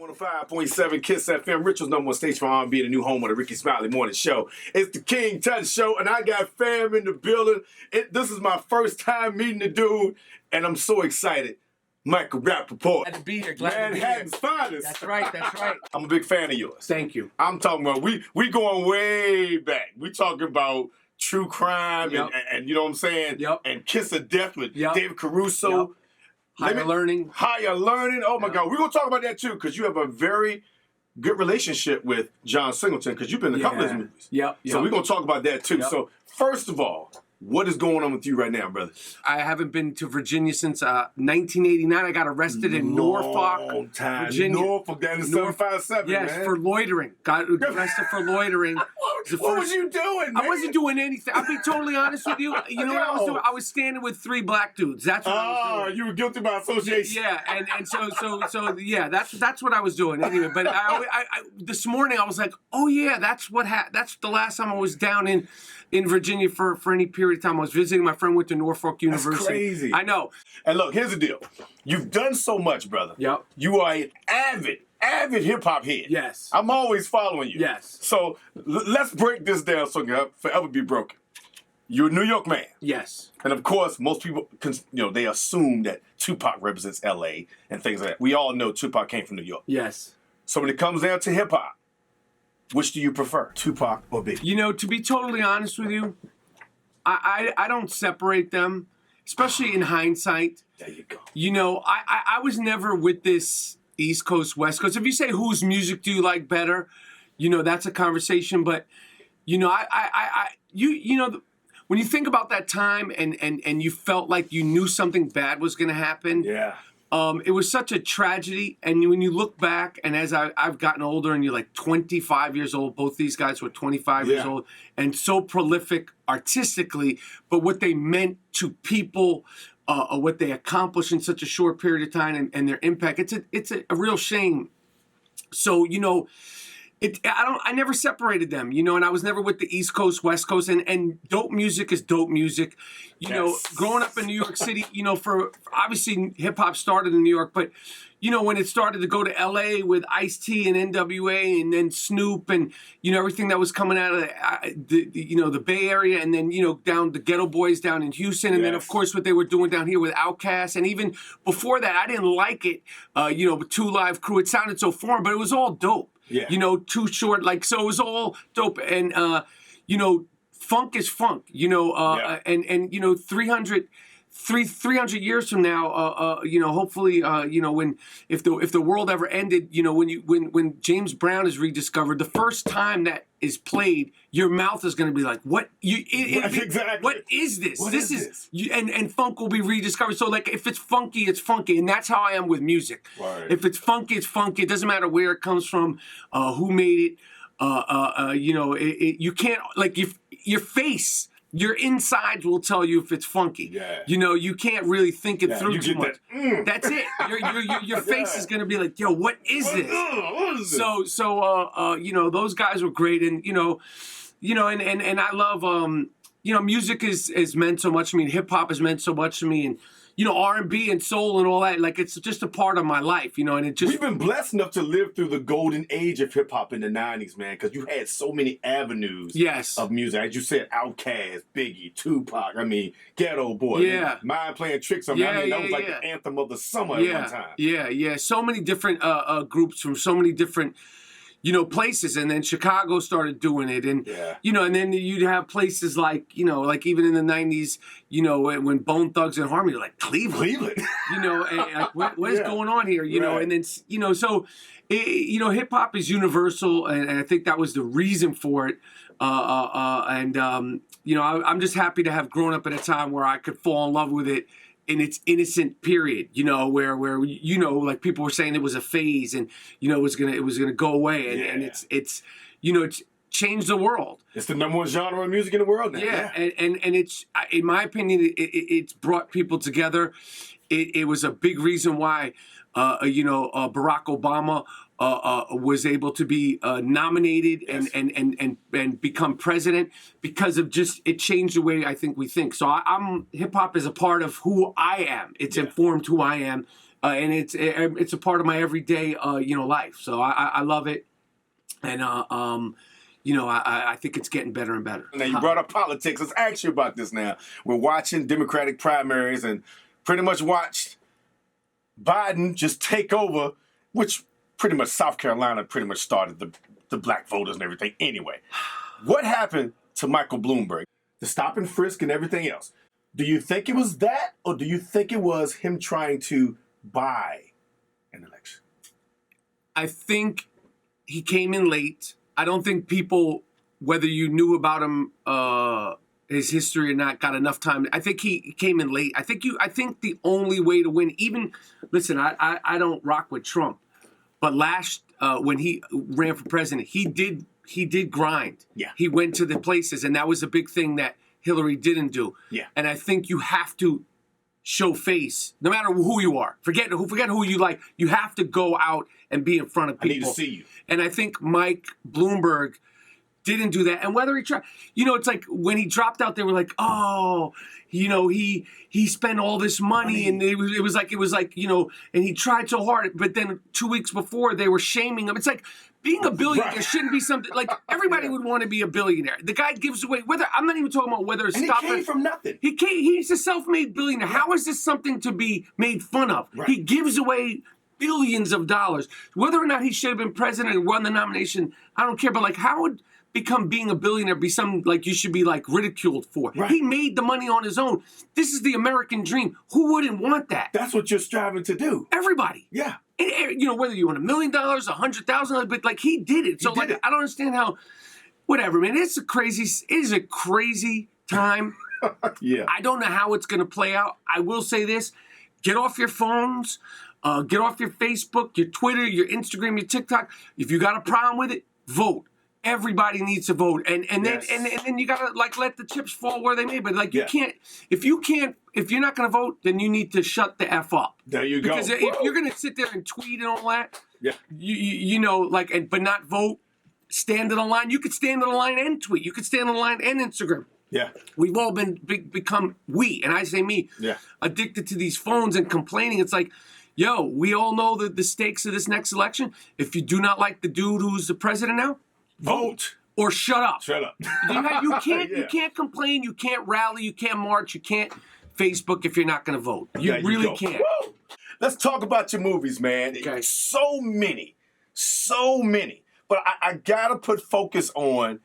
105.7 Kiss FM, Richard's number one station for R&B, the new home of the Ricky Smiley Morning Show. It's the King Tutt Show, and I got fam in the building. This is my first time meeting the dude, and I'm so excited. Michael Rapaport. Glad to be here. Glad to be Manhattan's here. finest. That's right. That's right. I'm a big fan of yours. Thank you. I'm talking about, we going way back. We talking about true crime and you know what I'm saying? Yep. And Kiss of Death with David Caruso. Yep. Higher learning. Higher learning. Oh, my God. We're going to talk about that, too, because you have a very good relationship with John Singleton, because you've been in a couple of his movies. Yep. So we're going to talk about that, too. Yep. So, first of all, what is going on with you right now, brother? I haven't been to Virginia since 1989. I got arrested in Norfolk, Virginia. Norfolk, down in 757, Yes, man. for loitering. Got arrested for loitering. What was you doing, man? I wasn't doing anything. I'll be totally honest with you. You know what I was doing? I was standing with 3 black dudes. That's what I was doing. You were guilty by association. Yeah, and so yeah, that's what I was doing anyway. But I this morning I was like, oh yeah, that's the last time I was down in Virginia for any period of time. I was visiting my friend, went to Norfolk University. That's crazy. I know. And look, here's the deal. You've done so much, brother. Yep. You are an avid hip-hop head. Yes. I'm always following you. Yes. So let's break this down so it can forever be broken. You're a New York man. Yes. And of course, most people, they assume that Tupac represents L.A. and things like that. We all know Tupac came from New York. Yes. So when it comes down to hip-hop, which do you prefer, Tupac or Biggie? You know, to be totally honest with you, I don't separate them, especially in hindsight. There you go. You know, I was never with this East Coast, West Coast. If you say whose music do you like better, you know, that's a conversation. But, you know, when you think about that time and you felt like you knew something bad was going to happen. Yeah. It was such a tragedy, and when you look back, and as I've gotten older, and you're like 25 years old, both these guys were 25 years old, and so prolific artistically, but what they meant to people, what they accomplished in such a short period of time, and their impact, it's a real shame. So, you know, I never separated them, you know, and I was never with the East Coast, West Coast, and dope music is dope music. You know, growing up in New York City, you know, obviously hip hop started in New York, but you know, when it started to go to LA with Ice-T and NWA and then Snoop and, you know, everything that was coming out of the Bay Area, and then, you know, down the Ghetto Boys down in Houston, and then of course what they were doing down here with Outkast, and even before that, I didn't like it, you know, with 2 Live Crew, it sounded so foreign, but it was all dope. Yeah. You know, Too Short, like, so it was all dope. And, you know, funk is funk, you know, and you know, 300 years from now, you know, hopefully, you know, if the world ever ended, you know, when James Brown is rediscovered, the first time that is played, your mouth is going to be like, what? Exactly. What is this? What this is this? And funk will be rediscovered. So, like, if it's funky, it's funky, and that's how I am with music. Right. If it's funky, it's funky. It doesn't matter where it comes from, who made it. You know, you can't, like, your face. Your insides will tell you if it's funky. Yeah. You know, you can't really think it through too much. That's it. Your face is gonna be like, yo, what is this? What is this? So you know, those guys were great, and you know, and I love you know, music is meant so much to me, and hip hop has meant so much to me, and you know, R&B and soul and all that, like, it's just a part of my life, you know, and it just... We've been blessed enough to live through the golden age of hip-hop in the 90s, man, because you had so many avenues of music. As you said, Outkast, Biggie, Tupac, I mean, Ghetto Boy, Mind Playing Tricks on me. I mean, that was like the anthem of the summer at one time. Yeah. So many different groups from so many different... you know, places, and then Chicago started doing it, and you know, and then you'd have places like, you know, like even in the 90s, you know, when Bone Thugs and Harmony, like Cleveland, you know, and like, what is going on here, you know, and then, you know, so, you know, hip hop is universal, and I think that was the reason for it, and you know, I'm just happy to have grown up at a time where I could fall in love with it in its innocent period, you know, where you know, like people were saying it was a phase, and you know, it was gonna go away, and it's you know, it's changed the world. It's the number 1 genre of music in the world now. Yeah. And it's, in my opinion, it's brought people together. It was a big reason why you know, Barack Obama was able to be nominated and become president, because of just, it changed the way I think we think. So hip hop is a part of who I am. It's informed who I am. and it's a part of my everyday life. So I love it, and I think it's getting better and better. Now you brought up politics. Let's ask you about this. Now we're watching Democratic primaries and pretty much watched Biden just take over, which pretty much South Carolina pretty much started the black voters and everything. Anyway, what happened to Michael Bloomberg? The stop and frisk and everything else. Do you think it was that, or do you think it was him trying to buy an election? I think he came in late. I don't think people, whether you knew about him, his history or not, got enough time. I think he came in late. I think the only way to win, listen, I don't rock with Trump, but when he ran for president, he did grind. Yeah. He went to the places, and that was a big thing that Hillary didn't do. Yeah. And I think you have to show face, no matter who you are. Forget who you like. You have to go out and be in front of people. I need to see you. And I think Mike Bloomberg didn't do that. And whether he tried, it's like when he dropped out, they were like, oh, he spent all this money, and it was like, and he tried so hard. But then 2 weeks before, they were shaming him. It's like, being a billionaire right. shouldn't be something like everybody would want to be a billionaire. The guy gives away, I'm not even talking about whether it's and he came from nothing. He's a self-made billionaire. How is this something to be made fun of? Right. He gives away billions of dollars. Whether or not he should have been president and won the nomination, I don't care. But how would being a billionaire be something like you should be ridiculed for? Right. He made the money on his own. This is the American dream. Who wouldn't want that? That's what you're striving to do. Everybody. Yeah. Whether you want $1 million, $100,000, but he did it. So I don't understand how. Whatever, man. It is a crazy time. Yeah. I don't know how it's going to play out. I will say this: get off your phones, get off your Facebook, your Twitter, your Instagram, your TikTok. If you got a problem with it, vote. Everybody needs to vote, and then you gotta let the chips fall where they may. But you can't if you're not gonna vote, then you need to shut the F up. There you go. Because if you're gonna sit there and tweet and all that, yeah, but not vote, stand in a line. You could stand in a line and tweet. You could stand in a line and Instagram. Yeah, we've all become and I say me, addicted to these phones and complaining. It's like, yo, we all know the stakes of this next election. If you do not like the dude who's the president now, vote or shut up. Shut up. You can't complain. You can't rally. You can't march. You can't Facebook if you're not going to vote. You really can't. Woo! Let's talk about your movies, man. Okay. So many. But I gotta put focus on,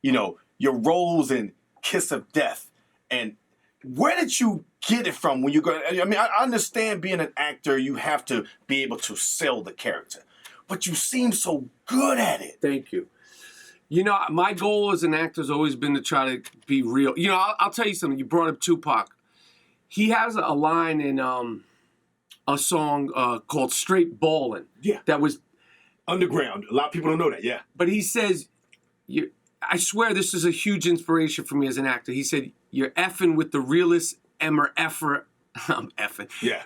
your roles in Kiss of Death. And where did you get it from when you go? I mean, I understand being an actor, you have to be able to sell the character. But you seem so good at it. Thank you. My goal as an actor has always been to try to be real. I'll tell you something. You brought up Tupac. He has a line in a song called Straight Ballin'. Yeah. That was underground. A lot of people don't know that, yeah. But he says, I swear this is a huge inspiration for me as an actor. He said, you're effing with the realest Emmer effer. I'm effing. Yeah.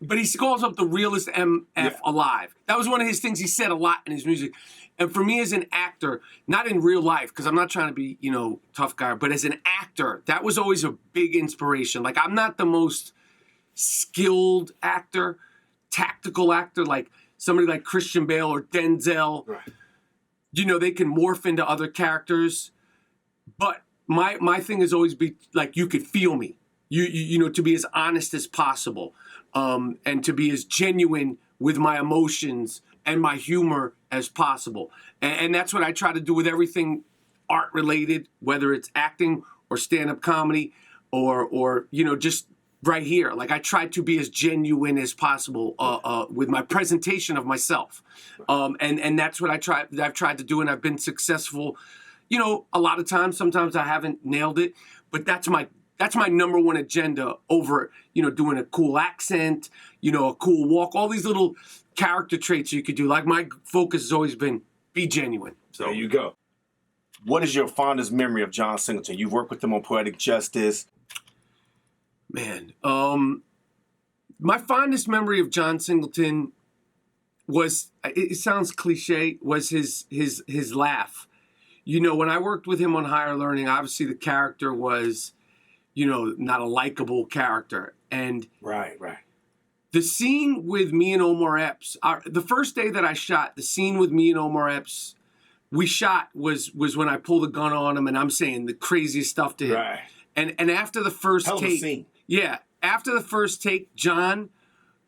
But he calls up the realest MF alive. That was one of his things he said a lot in his music. And for me as an actor, not in real life, because I'm not trying to be, tough guy, but as an actor, that was always a big inspiration. I'm not the most skilled actor, tactical actor, like somebody like Christian Bale or Denzel. Right. They can morph into other characters. But my thing has always been, you could feel me. To be as honest as possible, and to be as genuine with my emotions and my humor as possible. And that's what I try to do with everything art related, whether it's acting or stand-up comedy or just right here. I try to be as genuine as possible with my presentation of myself. And that's what I've tried to do, and I've been successful. A lot of times, sometimes I haven't nailed it, but that's my number one agenda over, doing a cool accent, a cool walk, all these little character traits you could do. My focus has always been be genuine. So there you go. What is your fondest memory of John Singleton? You've worked with him on Poetic Justice. Man, my fondest memory of John Singleton was, it sounds cliche, was his laugh. When I worked with him on Higher Learning, obviously the character was, not a likable character. And right. The scene with me and Omar Epps, the first day that I shot, the scene with me and Omar Epps, we shot was when I pulled a gun on him and I'm saying the craziest stuff to him. Right. And after the first Hell of a take, scene. yeah, after the first take, John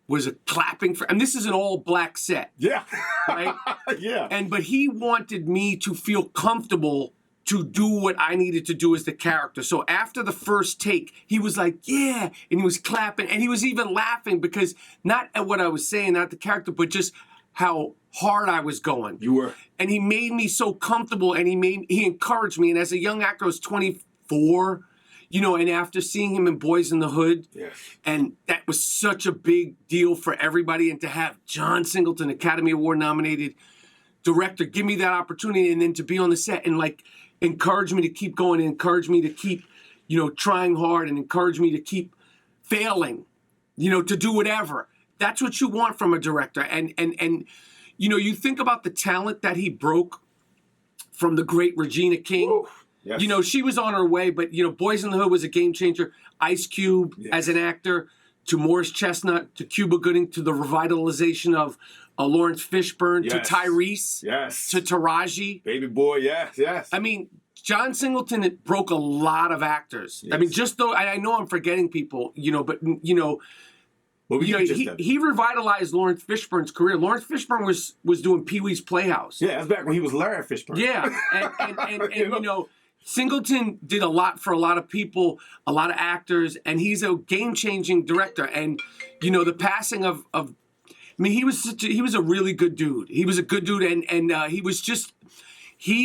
was clapping for, and this is an all black set. Yeah. Right? Yeah. But he wanted me to feel comfortable to do what I needed to do as the character. So after the first take, he was like, yeah, and he was clapping, and he was even laughing because not at what I was saying, not the character, but just how hard I was going. You were. And he made me so comfortable, and he encouraged me. And as a young actor, I was 24, you know, and after seeing him in Boys in the Hood, yes. And that was such a big deal for everybody, and to have John Singleton, Academy Award nominated director, give me that opportunity, and then to be on the set and like encourage me to keep going, and encourage me to keep, you know, trying hard, and encourage me to keep failing, you know, to do whatever. That's what you want from a director. And you know, you think about the talent that he broke from the great Regina King. Ooh, yes. You know, she was on her way, but, you know, Boys in the Hood was a game changer. Ice Cube as an actor, to Morris Chestnut, to Cuba Gooding, to the revitalization of Lawrence Fishburne, to Tyrese, to Taraji. Baby boy, yes. I mean, John Singleton broke a lot of actors. Yes. I mean, just though, I know I'm forgetting people, you know, but, you know, he revitalized Lawrence Fishburne's career. Lawrence Fishburne was doing Pee-wee's Playhouse. Yeah, that's back when he was Larry Fishburne. Yeah, and you know, Singleton did a lot for a lot of people, a lot of actors, and he's a game-changing director. And, you know, the passing of I mean, he was a really good dude. He was a good dude, and he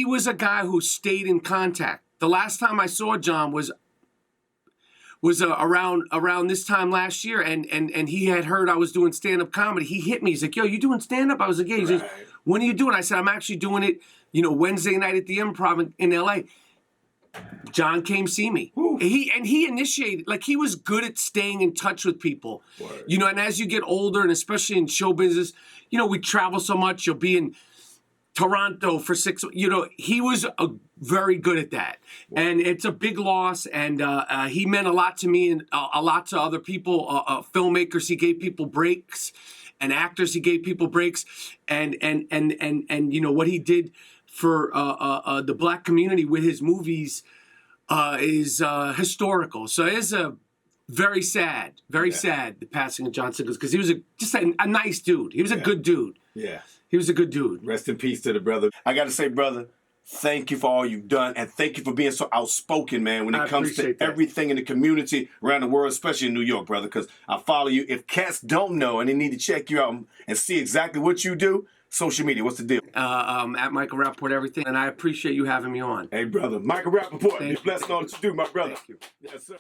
was a guy who stayed in contact. The last time I saw John was around this time last year, and he had heard I was doing stand-up comedy. He hit me. He's like, yo, you doing stand-up? I was like, yeah. He's like, when are you doing? I said, I'm actually doing it, you know, Wednesday night at the Improv in L.A. John came see me. Ooh. He initiated, like, he was good at staying in touch with people. Word. You know, and as you get older, and especially in show business, you know, we travel so much. You'll be in Toronto for 6, you know, he was very good at that. Wow. And it's a big loss, and he meant a lot to me and a lot to other people, filmmakers. He gave people breaks, and actors, he gave people breaks, and you know, what he did for the Black community with his movies is historical. So it's very sad, the passing of John Singleton, because he was just a nice dude. He was a good dude. Yeah. He was a good dude. Rest in peace to the brother. I got to say, brother, thank you for all you've done, and thank you for being so outspoken, man, when it comes to everything in the community around the world, especially in New York, brother, because I follow you. If cats don't know and they need to check you out and see exactly what you do, social media, what's the deal? At Michael Rapaport, everything, and I appreciate you having me on. Hey, brother, Michael Rapaport, you're blessed in all that you do, my brother. Thank you. Yes, sir.